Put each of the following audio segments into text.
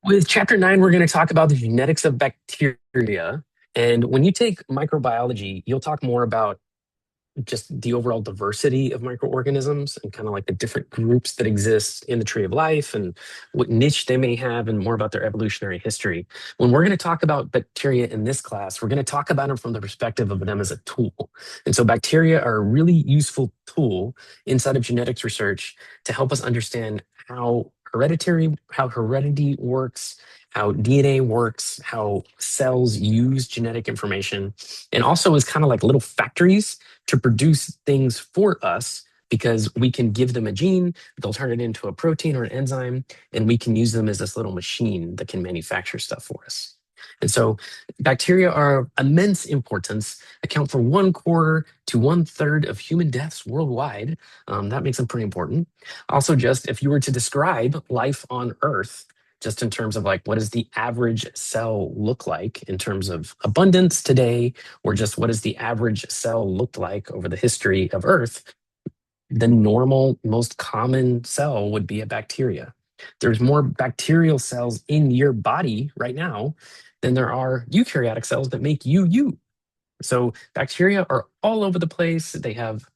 With chapter 9, we're going to talk about the genetics of bacteria. And when you take microbiology, you'll talk more about just the overall diversity of microorganisms and kind of like the different groups that exist in the tree of life and what niche they may have and more about their evolutionary history. When we're going to talk about bacteria in this class, we're going to talk about them from the perspective of them as a tool. And so bacteria are a really useful tool inside of genetics research to help us understand how heredity works, how DNA works, how cells use genetic information, and also as kind of like little factories to produce things for us because we can give them a gene, they'll turn it into a protein or an enzyme, and we can use them as this little machine that can manufacture stuff for us. And so bacteria are of immense importance, account for 1/4 to 1/3 of human deaths worldwide. That makes them pretty important. Also, just if you were to describe life on Earth, just in terms of like what does the average cell look like in terms of abundance today, or just what does the average cell look like over the history of Earth, the normal, most common cell would be a bacteria. There's more bacterial cells in your body right now than there are eukaryotic cells that make you you. So bacteria are all over the place. They have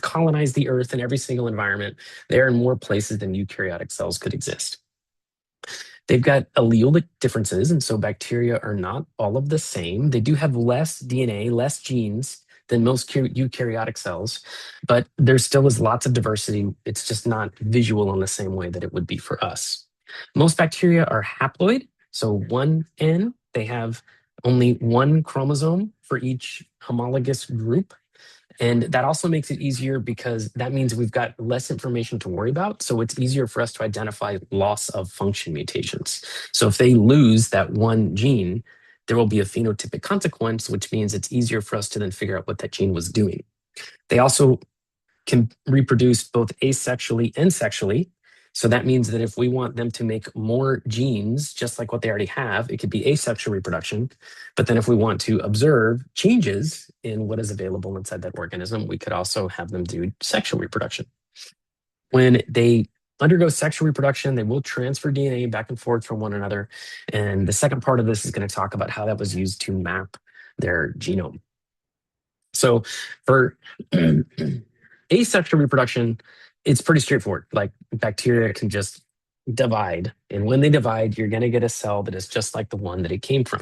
colonized the earth in every single environment. They're in more places than eukaryotic cells could exist. They've got allelic differences, and so bacteria are not all of the same. They do have less DNA, less genes than most eukaryotic cells, but there still is lots of diversity. It's just not visual in the same way that it would be for us. Most bacteria are haploid, so 1N. They have only one chromosome for each homologous group. And that also makes it easier because that means we've got less information to worry about. So it's easier for us to identify loss of function mutations. So if they lose that one gene, there will be a phenotypic consequence, which means it's easier for us to then figure out what that gene was doing. They also can reproduce both asexually and sexually. So that means that if we want them to make more genes, just like what they already have, it could be asexual reproduction. But then if we want to observe changes in what is available inside that organism, we could also have them do sexual reproduction. When they undergo sexual reproduction, they will transfer DNA back and forth from one another. And the second part of this is going to talk about how that was used to map their genome. So for asexual reproduction, it's pretty straightforward. Like bacteria can just divide. And when they divide, you're going to get a cell that is just like the one that it came from.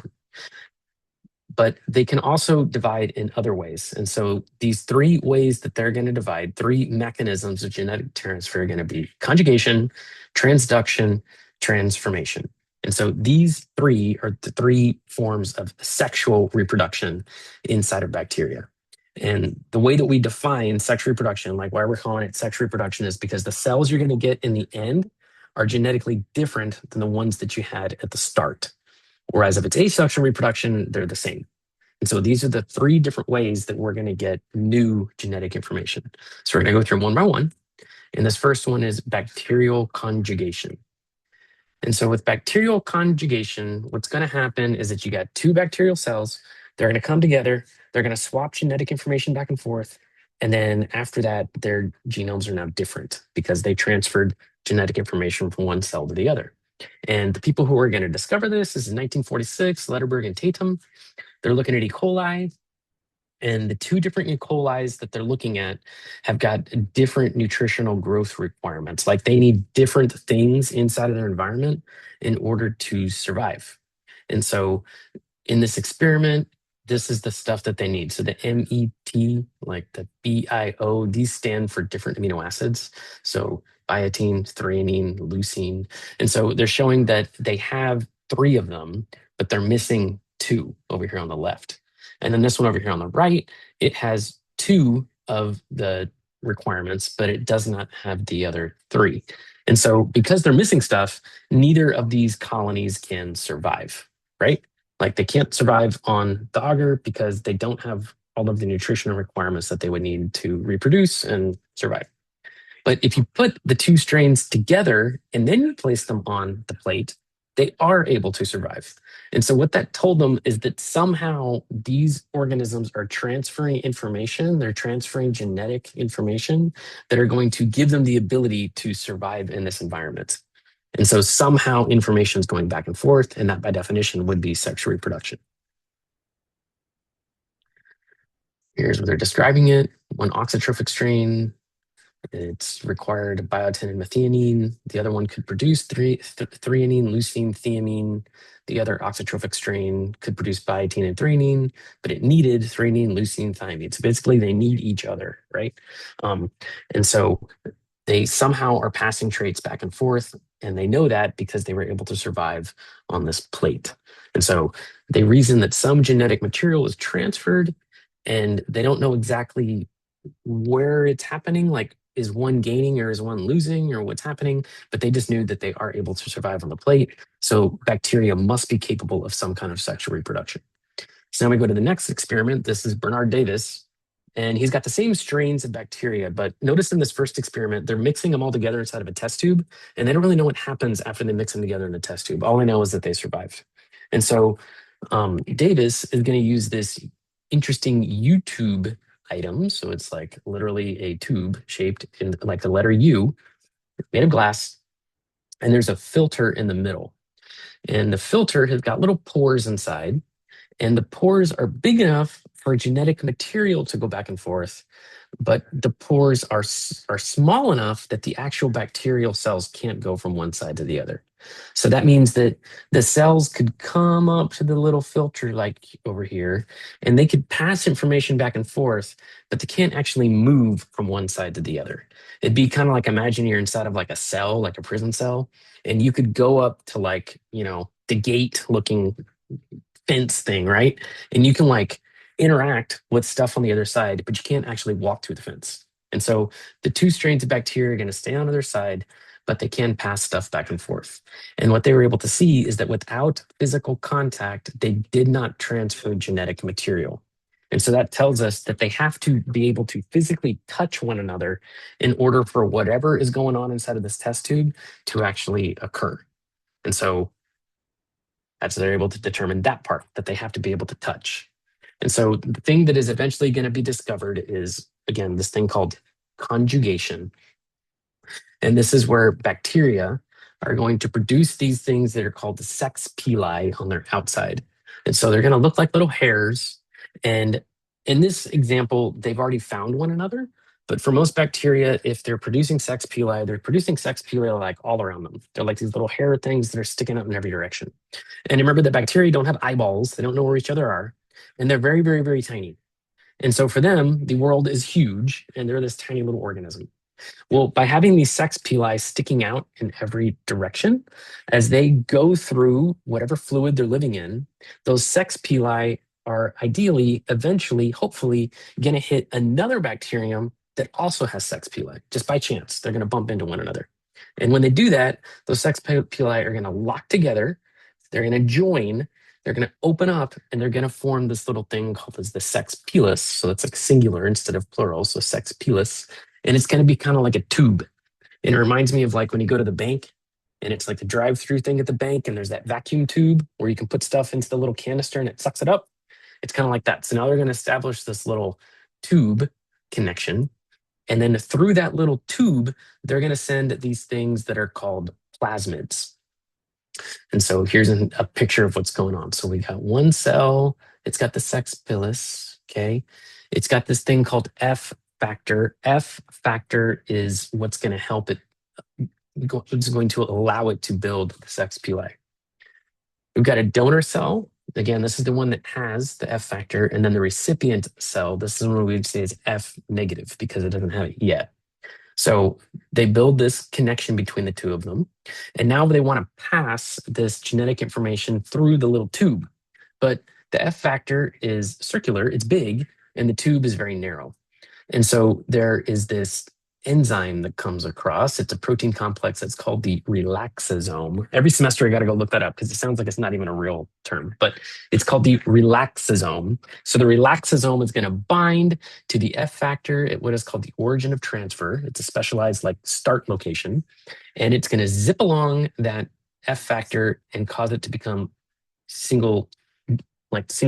But they can also divide in other ways. And so these three ways that they're going to divide, three mechanisms of genetic transfer are going to be conjugation, transduction, transformation. And so these three are the three forms of sexual reproduction inside of bacteria. And the way that we define sexual reproduction, like why we're calling it sexual reproduction, is because the cells you're going to get in the end are genetically different than the ones that you had at the start. Whereas if it's asexual reproduction, they're the same. And so these are the three different ways that we're going to get new genetic information. So we're going to go through one by one. And this first one is bacterial conjugation. And so with bacterial conjugation, what's going to happen is that you got two bacterial cells. They're going to come together. They're going to swap genetic information back and forth. And then after that, their genomes are now different because they transferred genetic information from one cell to the other. And the people who are going to discover this is in 1946, Lederberg and Tatum. They're looking at E. coli, and the two different E. coli's that they're looking at have got different nutritional growth requirements. Like they need different things inside of their environment in order to survive. And so in this experiment, this is the stuff that they need. So the MET, like the BIO, these stand for different amino acids. So biotin, threonine, leucine. And so they're showing that they have three of them, but they're missing two over here on the left. And then this one over here on the right, it has two of the requirements, but it does not have the other three. And so because they're missing stuff, neither of these colonies can survive, right? Like they can't survive on the agar because they don't have all of the nutritional requirements that they would need to reproduce and survive. But if you put the two strains together and then you place them on the plate, they are able to survive. And so what that told them is that somehow these organisms are transferring information, they're transferring genetic information that are going to give them the ability to survive in this environment. And so somehow information is going back and forth, and that by definition would be sexual reproduction. Here's where they're describing it. One auxotrophic strain, it's required biotin and methionine. The other one could produce threonine, leucine, thiamine. The other auxotrophic strain could produce biotin and threonine, but it needed threonine, leucine, thiamine. So basically, they need each other, right? Um, and so they somehow are passing traits back and forth, and they know that because they were able to survive on this plate. And so they reason that some genetic material is transferred, and they don't know exactly where it's happening, like is one gaining or is one losing or what's happening, but they just knew that they are able to survive on the plate. So bacteria must be capable of some kind of sexual reproduction. So now we go to the next experiment. This is Bernard Davis, and he's got the same strains of bacteria, but notice in this first experiment, they're mixing them all together inside of a test tube, and they don't really know what happens after they mix them together in a test tube. All they know is that they survived. And so Davis is going to use this interesting U-tube item. So it's like literally a tube shaped in like the letter U, made of glass, and there's a filter in the middle. And the filter has got little pores inside, and the pores are big enough for genetic material to go back and forth, but the pores are small enough that the actual bacterial cells can't go from one side to the other. So that means that the cells could come up to the little filter like over here, and they could pass information back and forth, but they can't actually move from one side to the other. It'd be kind of like imagine you're inside of like a cell, like a prison cell, and you could go up to like, the gate looking fence thing, right? And you can like interact with stuff on the other side, but you can't actually walk through the fence. And so the two strains of bacteria are going to stay on the other side, but they can pass stuff back and forth. And what they were able to see is that without physical contact, they did not transfer genetic material. And so that tells us that they have to be able to physically touch one another in order for whatever is going on inside of this test tube to actually occur. And so that's they're able to determine that part that they have to be able to touch. And so the thing that is eventually going to be discovered is, again, this thing called conjugation. And this is where bacteria are going to produce these things that are called the sex pili on their outside. And so they're going to look like little hairs. And in this example, they've already found one another. But for most bacteria, if they're producing sex pili, they're producing sex pili like all around them. They're like these little hair things that are sticking out in every direction. And remember that bacteria don't have eyeballs. They don't know where each other are. And they're very, very, very tiny. And so for them, the world is huge and they're this tiny little organism. Well, by having these sex pili sticking out in every direction, as they go through whatever fluid they're living in, those sex pili are ideally, eventually, hopefully, going to hit another bacterium that also has sex pili. Just by chance, they're going to bump into one another. And when they do that, those sex pili are going to lock together, they're going to join, they're going to open up, and they're going to form this little thing called as the sex pilus. So it's like singular instead of plural, so sex pilus, and it's going to be kind of like a tube. And it reminds me of like when you go to the bank and it's like the drive-through thing at the bank and there's that vacuum tube where you can put stuff into the little canister and it sucks it up. It's kind of like that. So now they're going to establish this little tube connection. And then through that little tube, they're going to send these things that are called plasmids. And so here's a picture of what's going on. So we got one cell, it's got the sex pilus, okay? It's got this thing called F factor. F factor is what's going to help it, it's going to allow it to build the sex pili. We've got a donor cell. Again, this is the one that has the F factor. And then the recipient cell, this is one we would say is F negative because it doesn't have it yet. So they build this connection between the two of them. And now they want to pass this genetic information through the little tube. But the F factor is circular, it's big, and the tube is very narrow. And so there is this enzyme that comes across. It's a protein complex that's called the relaxosome. Every semester, I got to go look that up because it sounds like it's not even a real term, but it's called the relaxosome. So the relaxosome is going to bind to the F factor at what is called the origin of transfer. It's a specialized like start location, and it's going to zip along that F factor and cause it to become single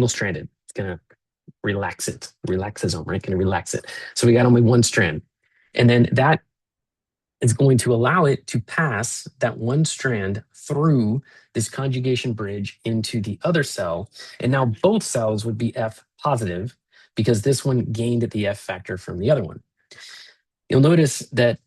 stranded. It's going to relax it, relaxosome, right? Going to relax it. So we got only one strand. And then that is going to allow it to pass that one strand through this conjugation bridge into the other cell. And now both cells would be F positive because this one gained the F factor from the other one. You'll notice that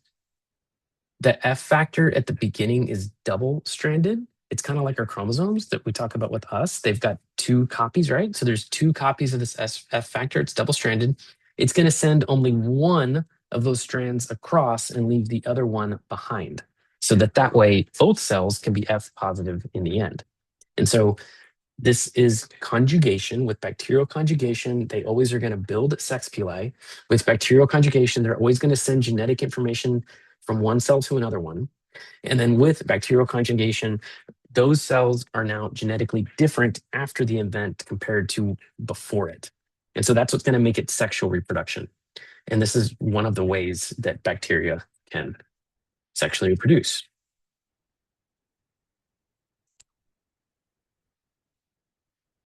the F factor at the beginning is double stranded. It's kind of like our chromosomes that we talk about with us. They've got two copies, right? So there's two copies of this F factor. It's double stranded. It's going to send only one of those strands across and leave the other one behind so that way both cells can be F positive in the end. And so this is conjugation. With bacterial conjugation, they always are going to build sex pili. With bacterial conjugation, they're always going to send genetic information from one cell to another one. And then with bacterial conjugation, those cells are now genetically different after the event compared to before it. And so that's what's going to make it sexual reproduction. And this is one of the ways that bacteria can sexually reproduce.